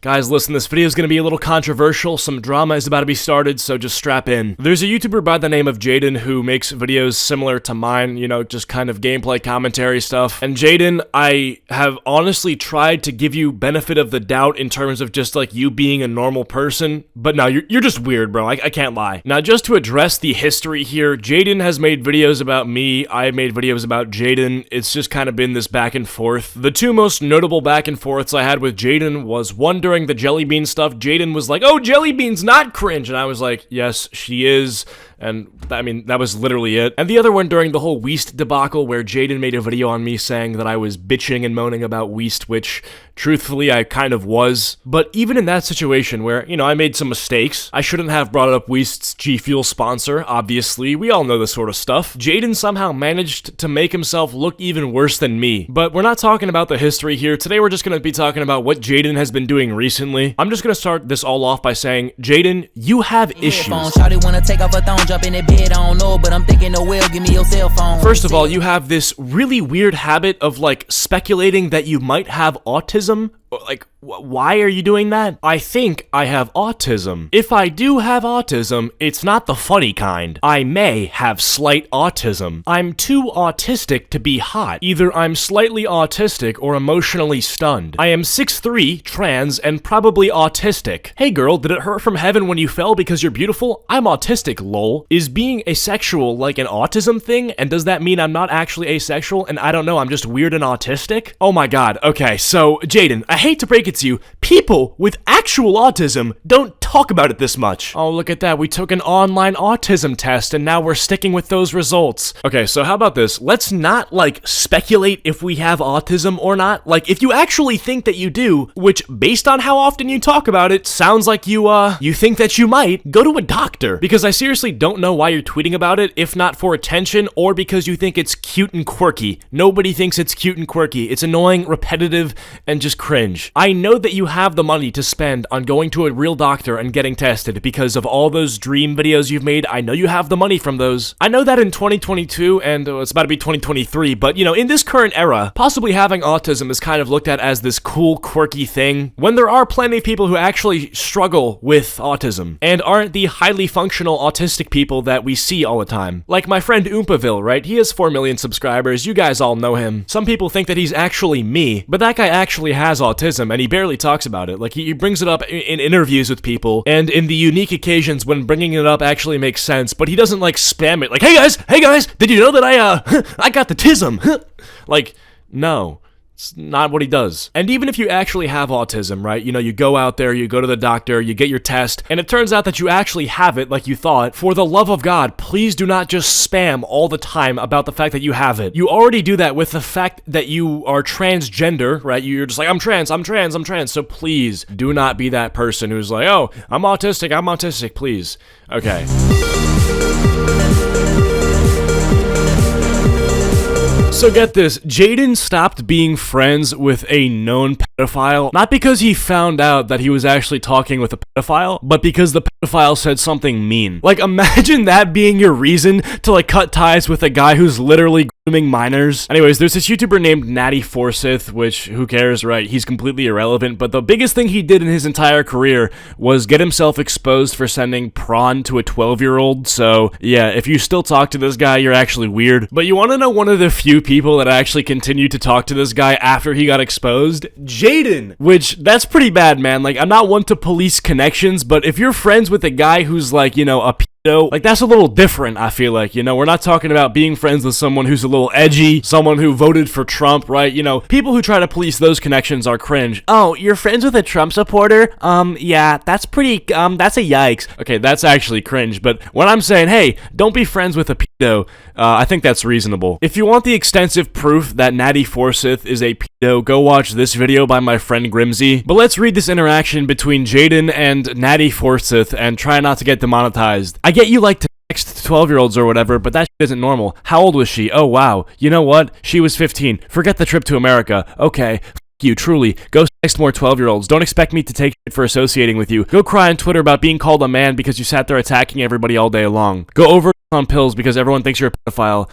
Guys, listen, this video is going to be a little controversial. Some drama is about to be started, so just strap in. There's a YouTuber by the name of Jadyn who makes videos similar to mine, you know, just kind of gameplay commentary stuff. And Jadyn, I have honestly tried to give you benefit of the doubt in terms of just like you being a normal person, but no, you're just weird, bro. I can't lie. Now, just to address the history here, Jadyn has made videos about me. I made videos about Jadyn. It's just kind of been this back and forth. The two most notable back and forths I had with Jadyn was one during the jelly bean stuff. Jadyn was like, "Oh, jelly bean's not cringe," and I was like, "Yes, she is." And I mean, that was literally it. And the other one during the whole Weast debacle where Jadyn made a video on me saying that I was bitching and moaning about Weast, which truthfully I kind of was. But even in that situation where, you know, I made some mistakes, I shouldn't have brought up Weast's G Fuel sponsor, obviously. We all know this sort of stuff. Jadyn somehow managed to make himself look even worse than me. But we're not talking about the history here. Today we're just going to be talking about what Jadyn has been doing recently. I'm just going to start this all off by saying, Jadyn, you have issues. First of all, you have this really weird habit of like speculating that you might have autism. Like, why are you doing that? I think I have autism. If I do have autism, it's not the funny kind. I may have slight autism. I'm too autistic to be hot. Either I'm slightly autistic or emotionally stunned. I am 6'3", trans, and probably autistic. Hey girl, did it hurt from heaven when you fell because you're beautiful? I'm autistic, lol. Is being asexual like an autism thing? And does that mean I'm not actually asexual and I don't know, I'm just weird and autistic? Oh my god, okay, so Jadyn, I hate to break it to you, people with actual autism don't talk about it this much. Oh, look at that, we took an online autism test and now we're sticking with those results. Okay, so how about this? Let's not, like, speculate if we have autism or not. Like, if you actually think that you do, which, based on how often you talk about it, sounds like you think that you might, go to a doctor. Because I seriously don't know why you're tweeting about it, if not for attention or because you think it's cute and quirky. Nobody thinks it's cute and quirky. It's annoying, repetitive, and just cringe. I know that you have the money to spend on going to a real doctor and getting tested because of all those dream videos you've made. I know you have the money from those. I know that in 2022, and it's about to be 2023, but you know, in this current era, possibly having autism is kind of looked at as this cool, quirky thing, when there are plenty of people who actually struggle with autism, and aren't the highly functional autistic people that we see all the time. Like my friend Oompaville, right? He has 4 million subscribers, you guys all know him. Some people think that he's actually me, but that guy actually has autism, and he barely talks about it. Like, he brings it up in interviews with people, and in the unique occasions when bringing it up actually makes sense, but he doesn't, like, spam it, like, hey guys, did you know that I got the tism? Like, no. It's not what he does. And even if you actually have autism, right? You know, you go out there, you go to the doctor, you get your test, and it turns out that you actually have it like you thought. For the love of God, please do not just spam all the time about the fact that you have it. You already do that with the fact that you are transgender, right? You're just like, I'm trans. So please do not be that person who's like, oh, I'm autistic, please. Okay. So get this, Jadyn stopped being friends with a known pedophile, not because he found out that he was actually talking with a pedophile, but because the pedophile said something mean. Like, imagine that being your reason to, like, cut ties with a guy who's literally grooming minors. Anyways, there's this YouTuber named Natty Forsyth, which, who cares, right? He's completely irrelevant, but the biggest thing he did in his entire career was get himself exposed for sending prawn to a 12-year-old, so yeah, if you still talk to this guy, you're actually weird. But you wanna know one of the few people that actually continued to talk to this guy after he got exposed? Jadyn! Which, that's pretty bad, man. Like, I'm not one to police connections, but if you're friends with a guy who's like, you know, a pedo, like, that's a little different, I feel like, you know? We're not talking about being friends with someone who's a little edgy, someone who voted for Trump, right? You know, people who try to police those connections are cringe. Oh, you're friends with a Trump supporter? Yeah, that's pretty, that's a yikes. Okay, that's actually cringe, but when I'm saying, hey, don't be friends with a pedo, I think that's reasonable. If you want the extensive proof that Natty Forsyth is a pedo, go watch this video by my friend Grimsy. But let's read this interaction between Jadyn and Natty Forsyth and try not to get demonetized. I get you like to text 12-year-olds or whatever, but that shit isn't normal. How old was she? Oh wow. You know what? She was 15. Forget the trip to America. Okay. You, truly. Go text more 12-year-olds. Don't expect me to take shit for associating with you. Go cry on Twitter about being called a man because you sat there attacking everybody all day long. Go over on pills because everyone thinks you're a pedophile.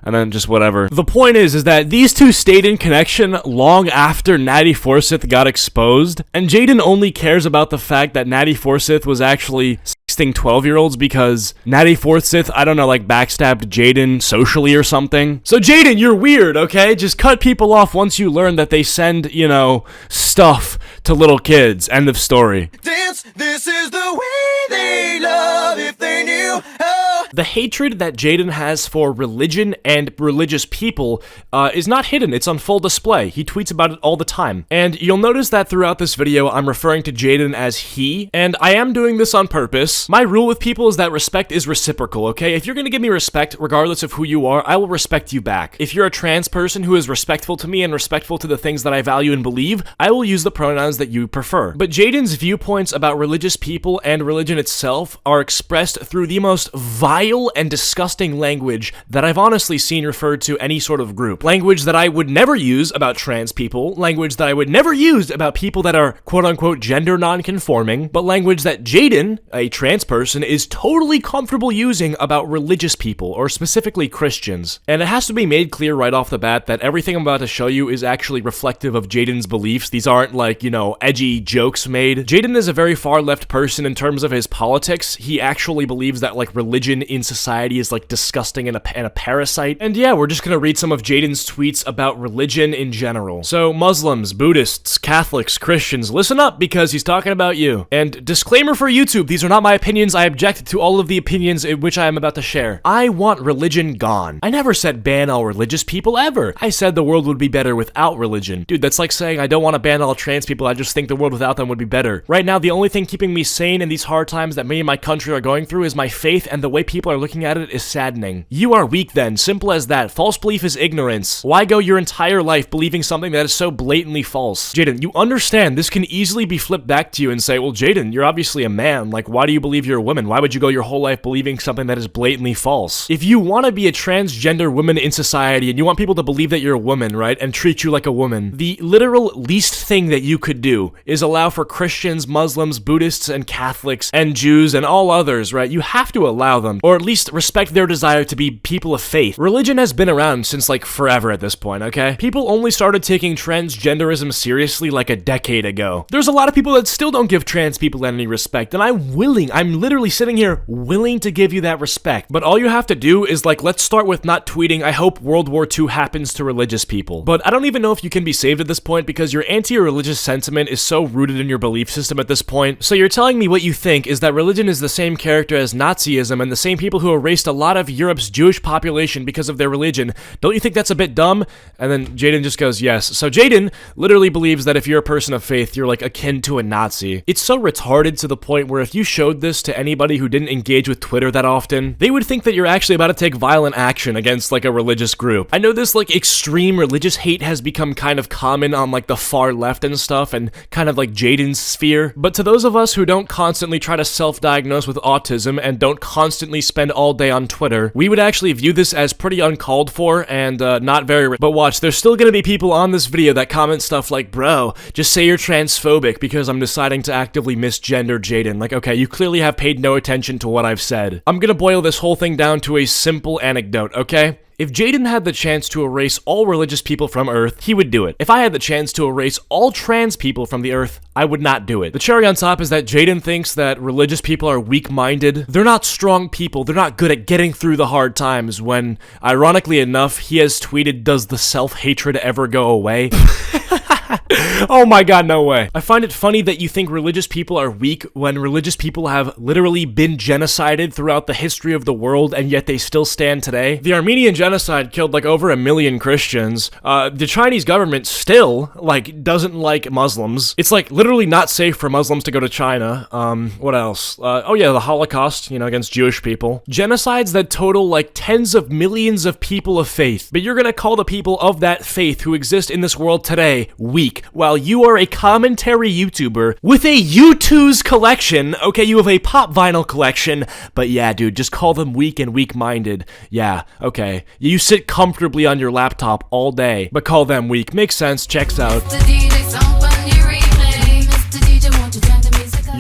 and then just whatever. The point is that these two stayed in connection long after Natty Forsyth got exposed, and Jadyn only cares about the fact that Natty Forsyth was actually sexting 12-year-olds because Natty Forsyth, I don't know, like backstabbed Jadyn socially or something. So Jadyn, you're weird, okay? Just cut people off once you learn that they send, you know, stuff to little kids. End of story. Dance, this is the way they love if they knew how. The hatred that Jadyn has for religion and religious people is not hidden. It's on full display. He tweets about it all the time. And you'll notice that throughout this video, I'm referring to Jadyn as he, and I am doing this on purpose. My rule with people is that respect is reciprocal, okay? If you're gonna give me respect, regardless of who you are, I will respect you back. If you're a trans person who is respectful to me and respectful to the things that I value and believe, I will use the pronouns that you prefer. But Jadyn's viewpoints about religious people and religion itself are expressed through the most vile and disgusting language that I've honestly seen referred to any sort of group. Language that I would never use about trans people, language that I would never use about people that are quote-unquote gender non-conforming, but language that Jadyn, a trans person, is totally comfortable using about religious people, or specifically Christians. And it has to be made clear right off the bat that everything I'm about to show you is actually reflective of Jadyn's beliefs. These aren't like, you know, edgy jokes made. Jadyn is a very far left person in terms of his politics. He actually believes that like religion in society is like disgusting and a parasite. And yeah, we're just gonna read some of Jadyn's tweets about religion in general. So Muslims, Buddhists, Catholics, Christians, listen up because he's talking about you. And disclaimer for YouTube, these are not my opinions. I object to all of the opinions in which I am about to share. I want religion gone. I never said ban all religious people ever. I said the world would be better without religion. Dude, that's like saying I don't want to ban all trans people. I just think the world without them would be better. Right now, the only thing keeping me sane in these hard times that me and my country are going through is my faith, and the way people are looking at it is saddening. You are weak then, simple as that. False belief is ignorance. Why go your entire life believing something that is so blatantly false? Jadyn, you understand this can easily be flipped back to you and say, well, Jadyn, you're obviously a man. Like, why do you believe you're a woman? Why would you go your whole life believing something that is blatantly false? If you want to be a transgender woman in society and you want people to believe that you're a woman, right, and treat you like a woman, the literal least thing that you could do is allow for Christians, Muslims, Buddhists, and Catholics, and Jews, and all others, right? You have to allow them, or at least respect their desire to be people of faith. Religion has been around since like forever at this point, okay? People only started taking transgenderism seriously like a decade ago. There's a lot of people that still don't give trans people any respect, and I'm literally sitting here willing to give you that respect. But all you have to do is like, let's start with not tweeting, I hope World War II happens to religious people. But I don't even know if you can be saved at this point because your anti-religious sentiment is so rooted in your belief system at this point. So you're telling me what you think is that religion is the same character as Nazism and the same people who erased a lot of Europe's Jewish population because of their religion. Don't you think that's a bit dumb? And then Jadyn just goes, yes. So Jadyn literally believes that if you're a person of faith, you're like akin to a Nazi. It's so retarded to the point where if you showed this to anybody who didn't engage with Twitter that often, they would think that you're actually about to take violent action against like a religious group. I know this like extreme religious hate has become kind of common on like the far left and stuff and kind of like Jadyn's sphere, but to those of us who don't constantly try to self-diagnose with autism and don't constantly spend all day on Twitter, we would actually view this as pretty uncalled for and not very. But watch, there's still gonna be people on this video that comment stuff like, bro, just say you're transphobic because I'm deciding to actively misgender Jadyn. Like, okay, you clearly have paid no attention to what I've said. I'm gonna boil this whole thing down to a simple anecdote, okay? If Jadyn had the chance to erase all religious people from Earth, he would do it. If I had the chance to erase all trans people from the Earth, I would not do it. The cherry on top is that Jadyn thinks that religious people are weak-minded. They're not strong people. They're not good at getting through the hard times when, ironically enough, he has tweeted, does the self-hatred ever go away? Oh my god, no way. I find it funny that you think religious people are weak when religious people have literally been genocided throughout the history of the world and yet they still stand today. The Armenian genocide killed like over 1 million Christians. The Chinese government still like doesn't like Muslims. It's like literally not safe for Muslims to go to China. What else? Oh yeah, the Holocaust, you know, against Jewish people. Genocides that total like tens of millions of people of faith. But you're gonna call the people of that faith who exist in this world today weak, while you are a commentary YouTuber with a U2's collection. Okay, you have a pop vinyl collection, but yeah, dude, just call them weak and weak-minded. Yeah, okay. You sit comfortably on your laptop all day, but call them weak. Makes sense, checks out.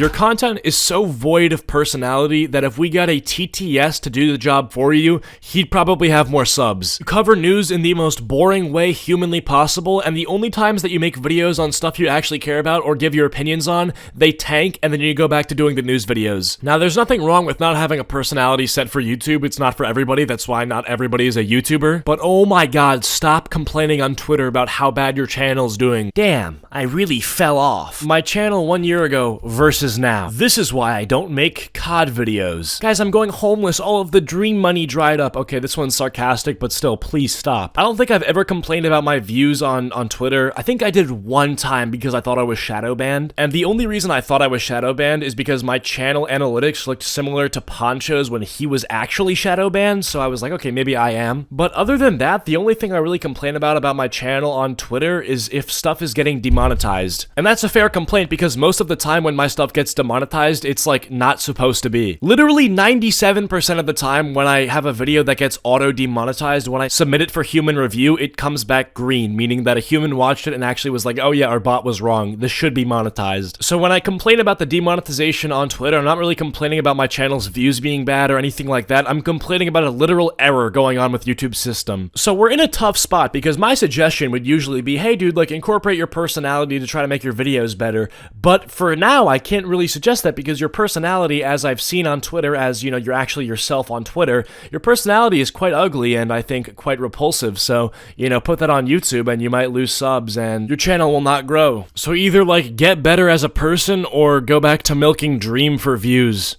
Your content is so void of personality that if we got a TTS to do the job for you, he'd probably have more subs. You cover news in the most boring way humanly possible, and the only times that you make videos on stuff you actually care about or give your opinions on, they tank, and then you go back to doing the news videos. Now, there's nothing wrong with not having a personality set for YouTube. It's not for everybody. That's why not everybody is a YouTuber. But oh my god, stop complaining on Twitter about how bad your channel's doing. Damn, I really fell off. My channel 1 year ago versus now. This is why I don't make COD videos. Guys, I'm going homeless. All of the dream money dried up. Okay, this one's sarcastic, but still, please stop. I don't think I've ever complained about my views on Twitter. I think I did one time because I thought I was shadow banned. And the only reason I thought I was shadow banned is because my channel analytics looked similar to Poncho's when he was actually shadow banned. So I was like, okay, maybe I am. But other than that, the only thing I really complain about my channel on Twitter is if stuff is getting demonetized. And that's a fair complaint because most of the time when my stuff gets demonetized, it's like not supposed to be. Literally 97% of the time when I have a video that gets auto demonetized, when I submit it for human review, it comes back green, meaning that a human watched it and actually was like, oh yeah, our bot was wrong. This should be monetized. So when I complain about the demonetization on Twitter, I'm not really complaining about my channel's views being bad or anything like that. I'm complaining about a literal error going on with YouTube's system. So we're in a tough spot because my suggestion would usually be, hey dude, like incorporate your personality to try to make your videos better. But for now, I can't really suggest that because your personality, as I've seen on Twitter, as you know, you're actually yourself on Twitter, your personality is quite ugly and I think quite repulsive. So, you know, put that on YouTube and you might lose subs and your channel will not grow. So either like get better as a person or go back to milking Dream for views.